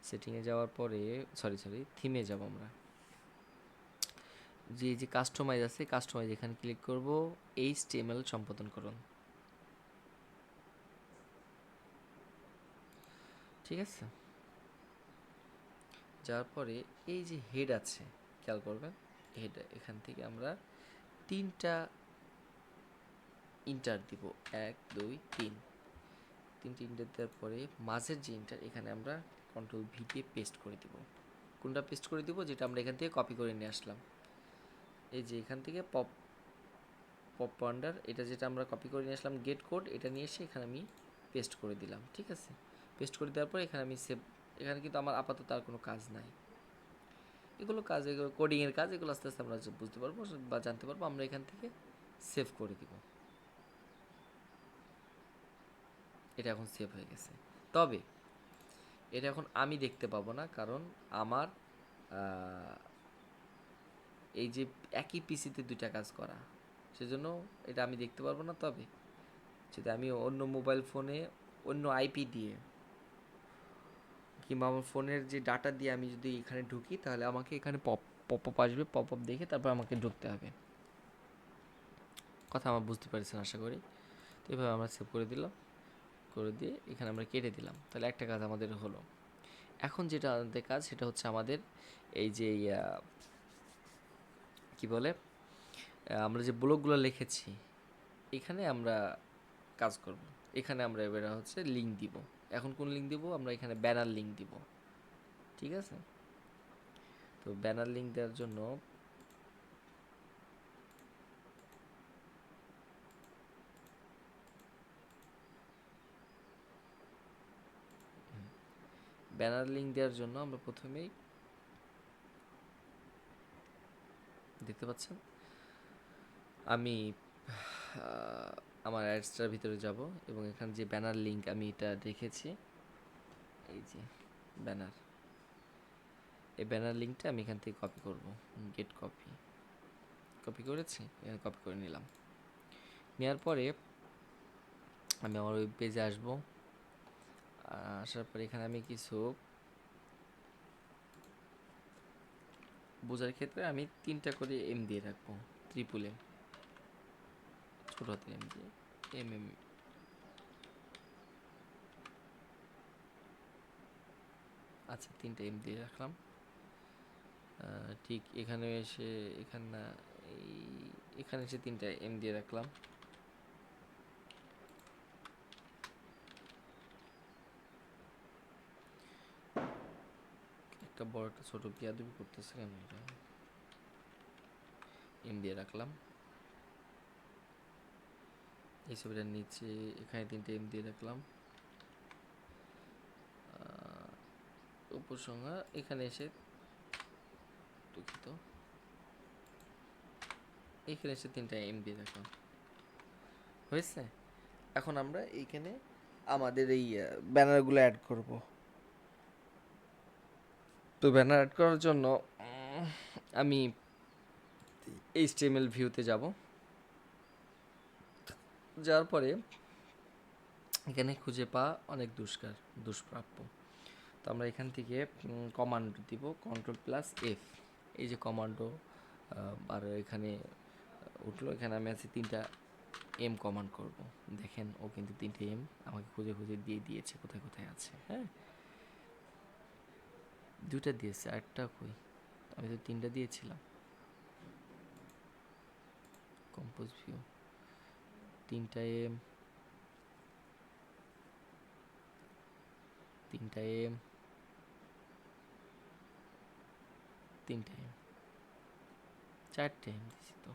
সেটিংয়ে যাওয়ার পরে থিমে যাব। আমরা যে কাস্টমাইজ আছে, কাস্টমাইজ এখানে ক্লিক করব, HTML সম্পাদন করুন, ঠিক আছে। যাওয়ার পরে এই যে হেড আছে, খেয়াল করবেন হেড, এখান থেকে আমরা 3টা ইন্টার দিব, 1 2 3, 3টে ইন্টার দেওয়ার পরে মাঝের যে ইন্টার, এখানে আমরা Ctrl+V দিয়ে পেস্ট করে দিব। কোনটা পেস্ট করে দিব? যেটা আমরা এখান থেকে কপি করে নিয়ে আসলাম, এই যে এখান থেকে পপ আন্ডার, এটা যেটা আমরা কপি করে নিয়ে আসলাম গেট কোড, এটা নিয়ে এসে এখানে আমি পেস্ট করে দিলাম, ঠিক আছে। পেস্ট করে দেওয়ার পর এখানে আমি সেভ, এখানে কিন্তু আমার আপাতত আর কোনো কাজ নাই, এগুলো কাজ, এগুলো কোডিংয়ের কাজ, এগুলো আস্তে আস্তে আমরা বুঝতে পারবো বা জানতে পারবো। আমরা এখান থেকে সেভ করে দিব, এটা এখন সেভ হয়ে গেছে। তবে এটা এখন আমি দেখতে পাবো না, কারণ আমার এই যে একই পিসিতে 2টা কাজ করা, সেজন্য এটা আমি দেখতে পারবো না। তবে যদি আমি অন্য মোবাইল ফোনে অন্য আইপি দিয়ে কিংবা আমার ফোনের যে ডাটা দিয়ে আমি যদি এখানে ঢুকি, তাহলে আমাকে এখানে পপ আপ আসবে, পপ আপ দেখে তারপর আমাকে ঢুকতে হবে। কথা আমার বুঝতে পারছেন আশা করি। তো এভাবে আমরা সেভ করে দিলাম, করে দিয়ে এখানে আমরা কেটে দিলাম, তাহলে একটা কাজ আমাদের হলো। এখন যেটা আমাদের কাজ সেটা হচ্ছে আমাদের এই যে কি বলে, আমরা যে ব্লগগুলো লিখেছি এখানে আমরা কাজ করব। এখানে আমরা এবারে হচ্ছে লিঙ্ক দিব। এখন কোন লিঙ্ক দিব? আমরা এখানে ব্যানার লিঙ্ক দিব, ঠিক আছে। তো ব্যানার লিঙ্ক দেওয়ার জন্য আমরা প্রথমেই দেখতে পাচ্ছেন আমি আমার অ্যাডসটার ভিতরে যাব এবং এখানে যে ব্যানার লিঙ্ক আমি এটা রেখেছি, এই যে ব্যানার, এই ব্যানার লিঙ্কটা আমি এখান থেকে কপি করব, গেট কপি, কপি করেছি, এখানে কপি করে নিলাম। নেওয়ার পরে আমি আমার ওয়েব পেজে আসবো। আসার পরে এখানে আমি কিছু বোঝার ক্ষেত্রে আমি 3টা করে এম দিয়ে রাখবো, ট্রিপল এম, ছোট হাতের এম দিয়ে, এম এম। আচ্ছা, 3টা এম দিয়ে রাখলাম। ঠিক এখানে এসে, এখানে না, এখানে এসে 3টা এম দিয়ে রাখলাম। একটা বড় একটা ছোট বিয়াদবি করতেছে কেন এটা, এম দিয়ে রাখলাম। এই ছবিটার নিচে এখানে 3টে এম দিয়ে রাখলাম। উপসংহার এখানে এসে, দুঃখিত, এখানে এসে 3টা এম দিয়ে রাখলাম। হয়েছে? এখন আমরা এইখানে আমাদের এই ব্যানারগুলো অ্যাড করব। তো ব্যানার অ্যাড করার জন্য আমি HTML ভিউতে যাব। যাওয়ার পরে এখানে খুঁজে পাওয়া অনেক দুষ্প্রাপ্য। তো আমরা এখান থেকে কমান্ড দিব, Ctrl+F। এই যে কমান্ডো, আর এখানে উঠলো, এখানে আমি আছি 3টা এম কমান্ড করব। দেখেন ও কিন্তু 3টে এম আমাকে খুঁজে খুঁজে দিয়ে দিয়েছে কোথায় কোথায় আছে। হ্যাঁ, 2টা দিয়েছে, আরেকটা কই? আমি তো 3টা দিয়েছিলাম। কম্পোজ ভিউ, 3টা এম, 3টা এম, 3টা এম, 4টে এম দিছি তো।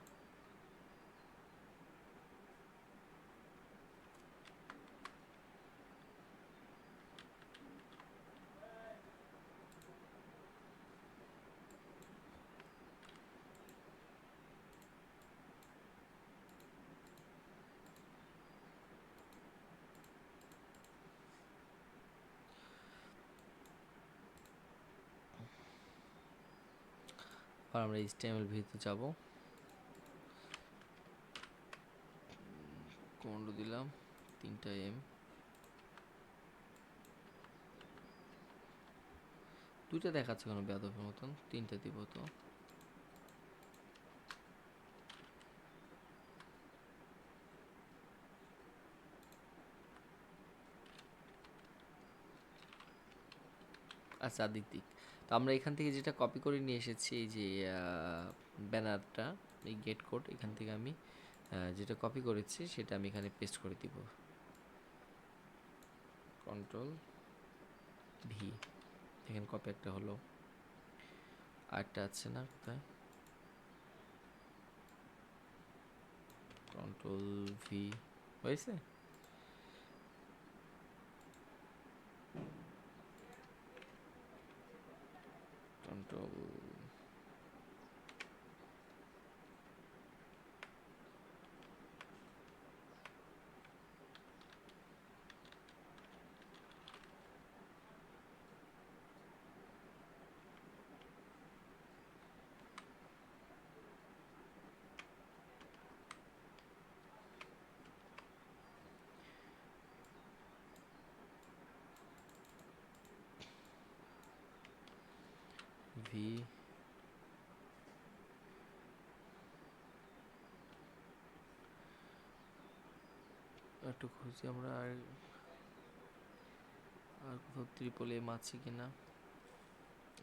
আর আমরা HTML ভিউতে যাব, কমান্ড দিলাম 3টা এম, 2টা দেখাচ্ছে কোনো বেয়াদবের মতন, 3টা দিব তো। আচ্ছা, দিক। তো আমরা এখান থেকে যেটা কপি করে নিয়ে এসেছি, এই যে ব্যানারটা, এই গেট কোড, এখান থেকে আমি যেটা কপি করেছি সেটা আমি এখানে পেস্ট করে দিব। Ctrl+V, এখানে কপি একটা হলো, আরেকটা আছে না কোথায়? Ctrl+V, হয়েছে? কন্ট্রোল, ভি, একটু খুঁজি আমরা, আর কোথাও ট্রিপল এম আছে কিনা।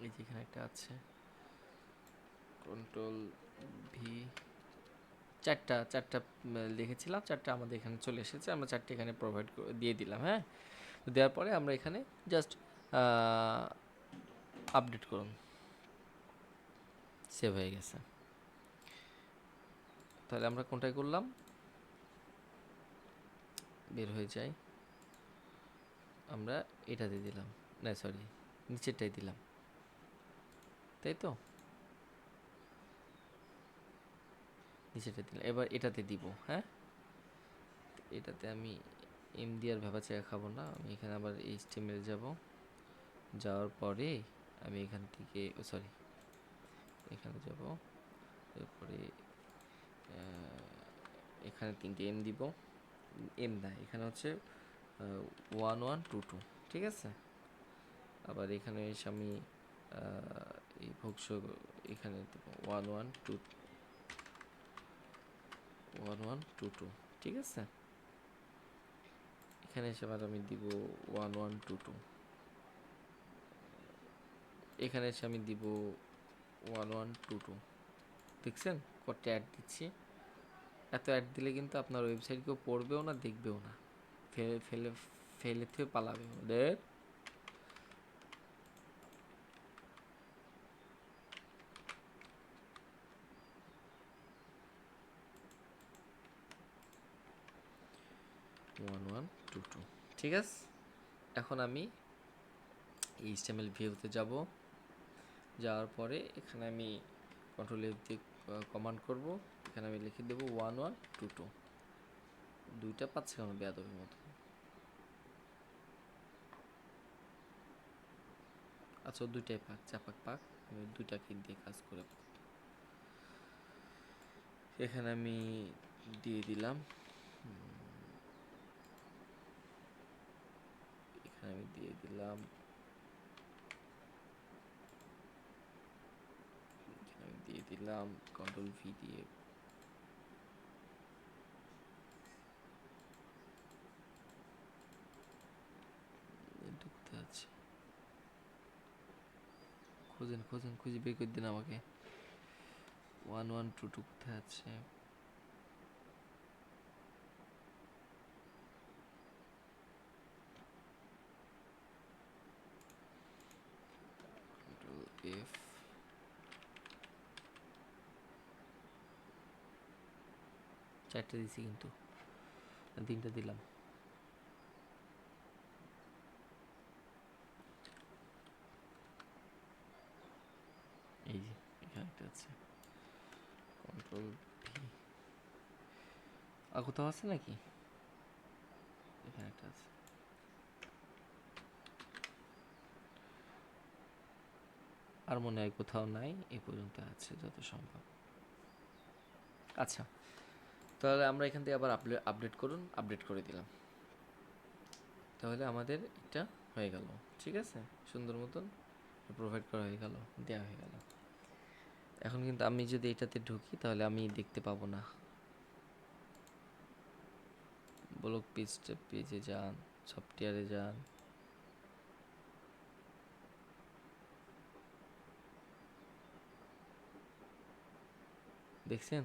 এই যে এখানে একটা আছে, Ctrl+V, চারটা লিখেছিলাম, 4টা আমাদের এখানে চলে এসেছে, আমরা 4টে এখানে প্রোভাইড দিয়ে দিলাম। হ্যাঁ, তো দেওয়ার পরে আমরা এখানে জাস্ট আপডেট করুন, সেভ হয়ে গেছে। তাহলে আমরা কোনটায় করলাম, বের হয়ে যাই, আমরা এটাতে দিলাম, না সরি, নিচেরটাই দিলাম, তাই তো, নিচেরটা দিলাম। এবার এটাতে দিব। হ্যাঁ, এটাতে আমি এম দিয়ে আর ভেবাচাকা খাবো না, আমি এখানে আবার HTML যাব, যাওয়ার পরে আমি এখান থেকে সরি এখানে যাব, এরপরে এখানে 3টে এম দিব, এম না, এখানে হচ্ছে 1122, ঠিক আছে। আবার এখানে এসে আমি এই ভোক্স এখানে দেবো 1122, ঠিক আছে। এখানে এসে আবার আমি দিব 1122, এখানে এসে আমি দিব 1122। দেখছেন কত অ্যাড দিচ্ছি? এত অ্যাড দিলে কিন্তু আপনার ওয়েবসাইট কেউ পড়বেও না, দেখবেও না, ফেলে ফেলে ফেলে থেকে পালাবে ওদের। ওয়ান ওয়ান টু টু, ঠিক আছে। এখন আমি এইচটিএমএল ভিউতে যাব, যাওয়ার পরে এখানে আমি কন্ট্রোল এফ দিয়ে কমান্ড করব, এখানে আমি লিখে দেবো 1122। দুইটা পাচ্ছে কেন বেয়াদবের মতো? আচ্ছা দুইটাই পাক, চাপাক পাক, আমি দুইটাকে দিয়ে কাজ করে। এখানে আমি দিয়ে দিলাম, এখানে আমি দিয়ে দিলাম, এখানে আমি দিয়ে দিলাম কন্ট্রোল ভি দিয়ে ঢুকতে আছে। খোঁজেন খোঁজেন, খুঁজে বের করে দিন আমাকে 1122 কোথায় আছে। কন্ট্রোল এফ, চারটে দিছি কিন্তু, 3টে দিলাম। এই যে এখানে একটা আছে কন্ট্রোল ভি, আর কোথাও আছে নাকি? এখানে একটা আছে, আর মনে হয় কোথাও নাই, এই পর্যন্ত আছে যত সম্ভব। আচ্ছা, তাহলে আমরা এখান থেকে আবার আপডেট করুন, আপডেট করে দিলাম, তাহলে আমাদের এটা হয়ে গেল, ঠিক আছে। সুন্দর মতন প্রোভাইড করা হয়ে গেল, দেওয়া হয়ে গেল। এখন কিন্তু আমি যদি এটাতে ঢুকি তাহলে আমি দেখতে পাবো না। ব্লগ পেজে যান, সফটওয়্যারে যান, দেখছেন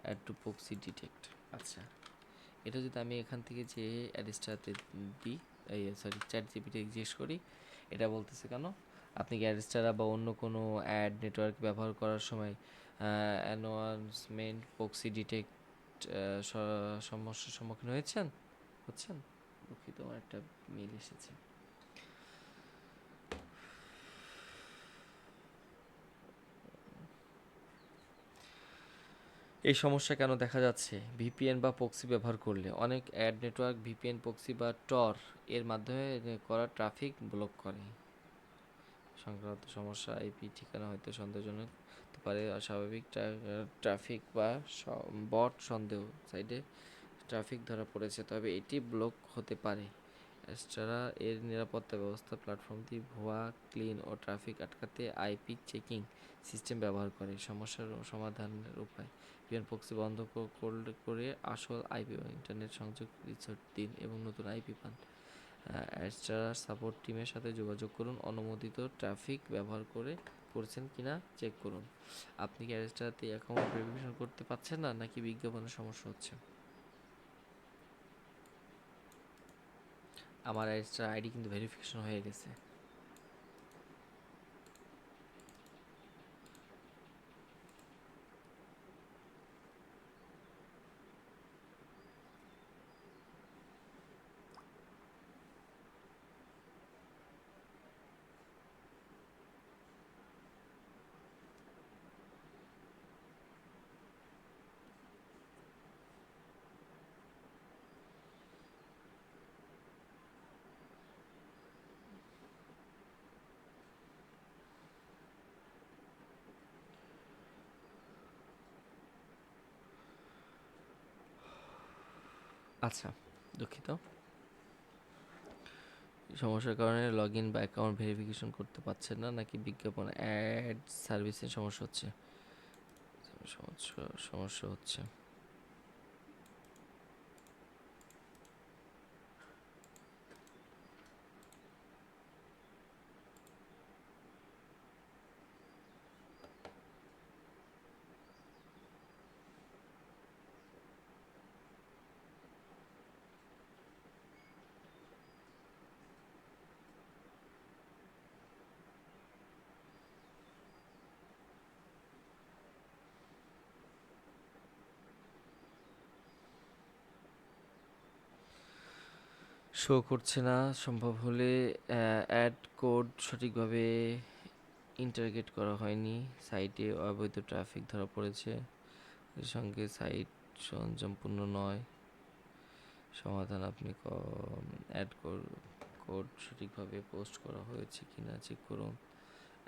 অ্যাড টু প্রক্সি ডিটেক্ট। আচ্ছা, এটা যদি আমি এখান থেকে যে অ্যাড্রেসটাতে দিই, এই সরি চ্যাট জিপিটি জিজ্ঞেস করি, এটা বলতেছে কেন আপনি কি অ্যাড্রেসটা বা অন্য কোনো অ্যাড নেটওয়ার্ক ব্যবহার করার সময় অ্যানোয়ান্সমেন্ট প্রক্সি ডিটেক্ট সমস্যার সম্মুখীন হচ্ছেন? দুঃখিত, আমার একটা মেল এসেছে। এই সমস্যা কেন দেখা যাচ্ছে? ভিপিএন বা প্রক্সি ব্যবহার করলে অনেক অ্যাড নেটওয়ার্ক ভিপিএন, প্রক্সি বা টর এর মাধ্যমে করা ট্রাফিক ব্লক করে। সংক্রান্ত সমস্যা, আইপি ঠিকানা হয়তো সন্দেহজনক হতে পারে, অস্বাভাবিক ট্রাফিক বা বট সন্দেহ সাইডে ট্রাফিক ধরা পড়েছে, তবে এটি ব্লক হতে পারে। এছাড়া এর নিরাপত্তা ব্যবস্থা প্ল্যাটফর্মটি ভুয়া ক্লিন ও ট্রাফিক আটকাতে আইপি চেকিং সিস্টেম ব্যবহার করে। সমস্যার সমাধানের উপায়: ভিপিএন প্রক্সি বন্ধ করে আসল আইপি বা ইন্টারনেট সংযোগ রিসেট দিন এবং নতুন আইপি পান। এছাড়া সাপোর্ট টিমের সাথে যোগাযোগ করুন, অনুমোদিত ট্রাফিক ব্যবহার করছেন কিনা চেক করুন। আপনি কি অ্যাড্রেসটাতে অ্যাকাউন্ট ভেরিফিকেশন করতে পারছেন না, নাকি বিজ্ঞাপনের সমস্যা হচ্ছে? আমার অ্যাড্রেসটার আইডি কিন্তু ভেরিফিকেশন হয়ে গেছে। আচ্ছা, দুঃখিত। সমস্যার কারণে লগ ইন বা অ্যাকাউন্ট ভেরিফিকেশন করতে পারছেন না, নাকি বিজ্ঞাপন অ্যাড সার্ভিসের সমস্যা হচ্ছে? সমস্যা হচ্ছে। শো করছে না। সম্ভব হলে অ্যাড কোড সঠিকভাবে ইন্টারগেট করা হয়নি, সাইটে অবৈধ ট্রাফিক ধরা পড়েছে, এর সঙ্গে সাইট সরঞ্জামপূর্ণ নয়। সমাধান: আপনি অ্যাড কোড সঠিকভাবে পোস্ট করা হয়েছে কিনা চেক করুন,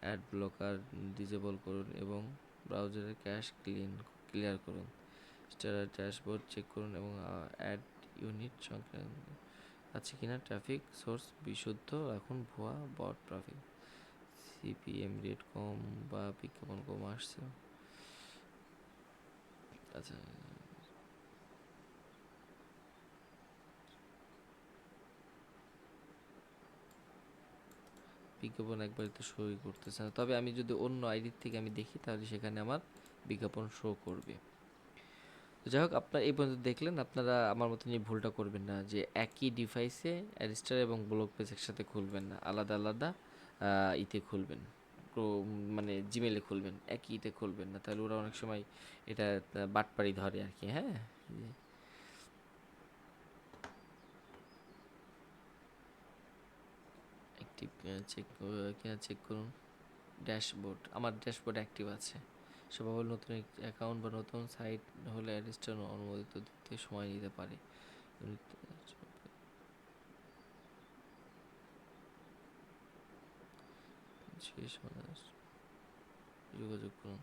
অ্যাড ব্লকার ডিসেবল করুন এবং ব্রাউজারের ক্যাশ ক্লিয়ার করুন। স্টার ড্যাশবোর্ড চেক করুন এবং অ্যাড ইউনিট সংক্রান্ত আছে কিনা। ট্রাফিক সোর্স বিশুদ্ধ রাখুন, ভুয়া বট ট্রাফিক সিপিএম রেট কম বা বিজ্ঞাপন কম আসছে। আচ্ছা, বিজ্ঞাপন একবারে তো শোই করতেছে না, তবে আমি যদি অন্য আইডির থেকে আমি দেখি তাহলে সেখানে আমার বিজ্ঞাপন শো করবে। তো যাই হোক, আপনারা এই পর্যন্ত দেখলেন। আপনারা আমার মতন এই ভুলটা করবেন না যে একই ডিভাইসে অ্যারিস্টার এবং ব্লগ পেজ একসাথে খুলবেন না, আলাদা আলাদা ইতে খুলবেন। মানে জিমেলে খুলবেন, একই ইতে খুলবেন না, তাহলে ওরা অনেক সময় এটা বাটপাড়ি ধরে আর কি। হ্যাঁ, একটি চেক কিনা চেক করুন। ড্যাশবোর্ড, আমার ড্যাশবোর্ড অ্যাক্টিভ আছে। স্বভাবত নতুন অ্যাকাউন্ট বা নতুন সাইট হলে অ্যারিস্টার অনুমোদিত দিতে সময় নিতে পারে। শেষ যোগাযোগ করুন।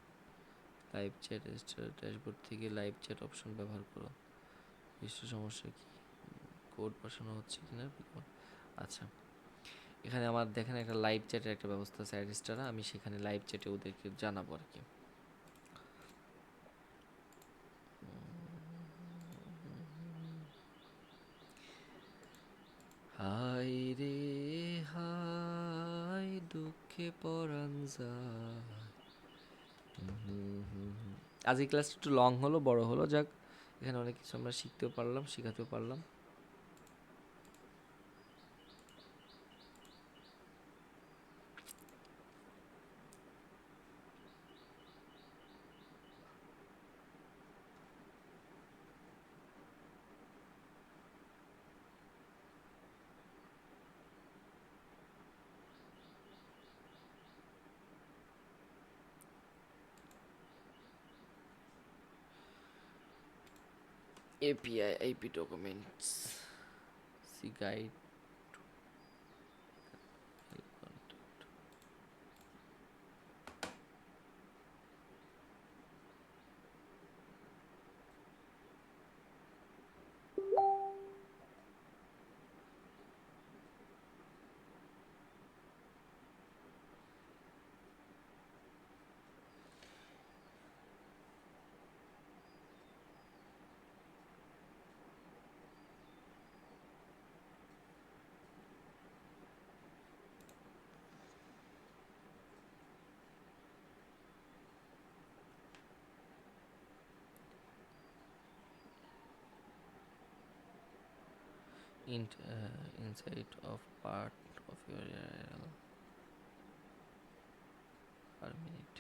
লাইভ চ্যাট রেজিস্টার ড্যাশবোর্ড থেকে লাইভ চ্যাট অপশন ব্যবহার করুন। বিশেষ সমস্যা কি, কোড পাঠানো হচ্ছে কিনা। আচ্ছা, এখানে আমার দেখেন একটা লাইভ চ্যাটের একটা ব্যবস্থা আছে অ্যারিস্টারা, আমি সেখানে লাইভ চ্যাটে ওদেরকে জানাবো আর কি। হায় রে হায়, দুঃখে পরাণ যায়। আজ এই ক্লাসটা একটু লং হলো, বড় হলো, যাক এখানে অনেক কিছু আমরা শিখতেও পারলাম, শেখাতেও পারলাম। API IP documents see guide. Inside of part of your URL per minute.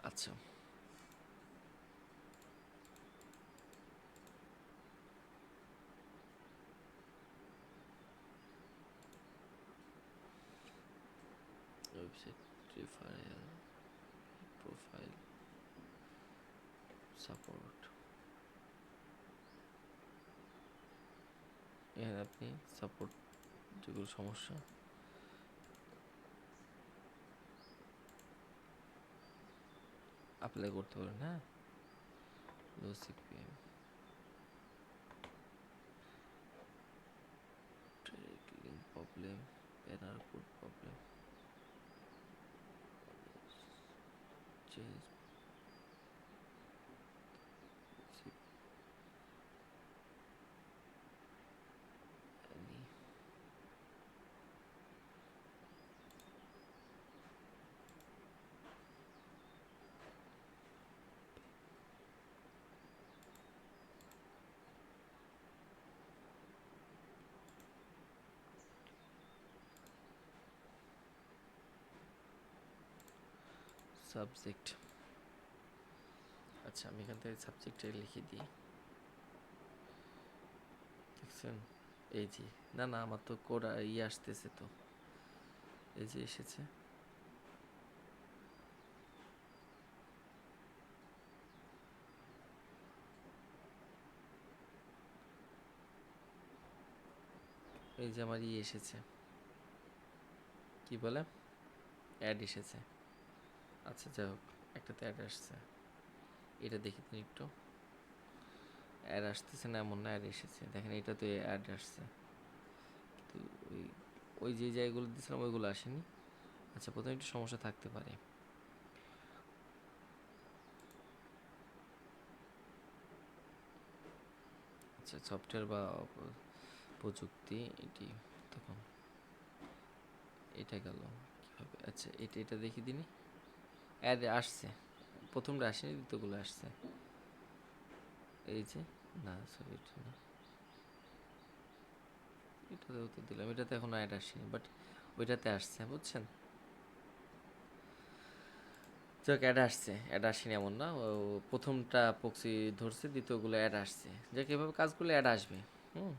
আচ্ছা, ওয়েবসাইট রেফারেল প্রোফাইল সাপোর্ট, এখানে আপনি সাপোর্ট যেগুলো সমস্যা, অ্যাপ্লাই করতে পারেন। হ্যাঁ, low CPM, link problem, banner code problem, change subject. আচ্ছা, আমি এখান থেকে সাবজেক্টে লিখে দিই। দেখছেন? এই যে, না না, আমার তো কোড আসতেছে তো, এই যে এসেছে। এই যে আমার এসেছে, কি বলে, অ্যাড এসেছে। আচ্ছা যাই হোক, একটাতে অ্যাড আসছে, এটা দেখে দিন একটু। অ্যাড আসতেছে না এমন না, অ্যাড এসেছে, দেখেন এটা তো অ্যাড আসছে। তো ওই ওই যে জায়গাগুলো দিয়েছিলাম ওইগুলো আসেনি। আচ্ছা, প্রথমে একটু সমস্যা থাকতে পারে। আচ্ছা, সফটওয়্যার বা প্রযুক্তি, এটি তখন এটা গেল কীভাবে? আচ্ছা, এটা দেখি দিনই, অ্যাড আসছে, প্রথমটা আসেনি, দ্বিতীয়গুলো আসছে। এই যে, না সরি, এটা না, এটাতেও তো দিলাম, এটাতে এখন অ্যাড আসেনি, বাট ওইটাতে আসছে, বুঝছেন? যাক, অ্যাড আসছে, অ্যাড আসেনি এমন না, ও প্রথমটা প্রক্সি ধরছে, দ্বিতীয়গুলো অ্যাড আসছে। যাক, এভাবে কাজ করলে অ্যাড আসবে। হুম।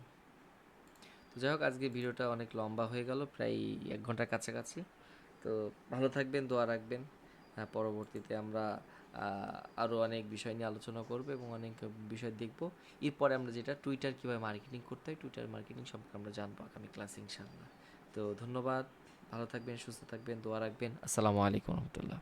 তো যাই হোক, আজকে ভিডিওটা অনেক লম্বা হয়ে গেল, প্রায় 1 ঘন্টার কাছাকাছি। তো ভালো থাকবেন, দোয়া রাখবেন। পরবর্তীতে আমরা আরও অনেক বিষয় নিয়ে আলোচনা করব এবং অনেক বিষয় দেখব। এরপরে আমরা যেটা টুইটার কীভাবে মার্কেটিং করতে হয়, টুইটার মার্কেটিং সম্পর্কে আমরা জানবো আগামী ক্লাসে ইনশাআল্লাহ। তো ধন্যবাদ, ভালো থাকবেন, সুস্থ থাকবেন, দোয়া রাখবেন। আসসালামু আলাইকুম রহমতুল্লাহ।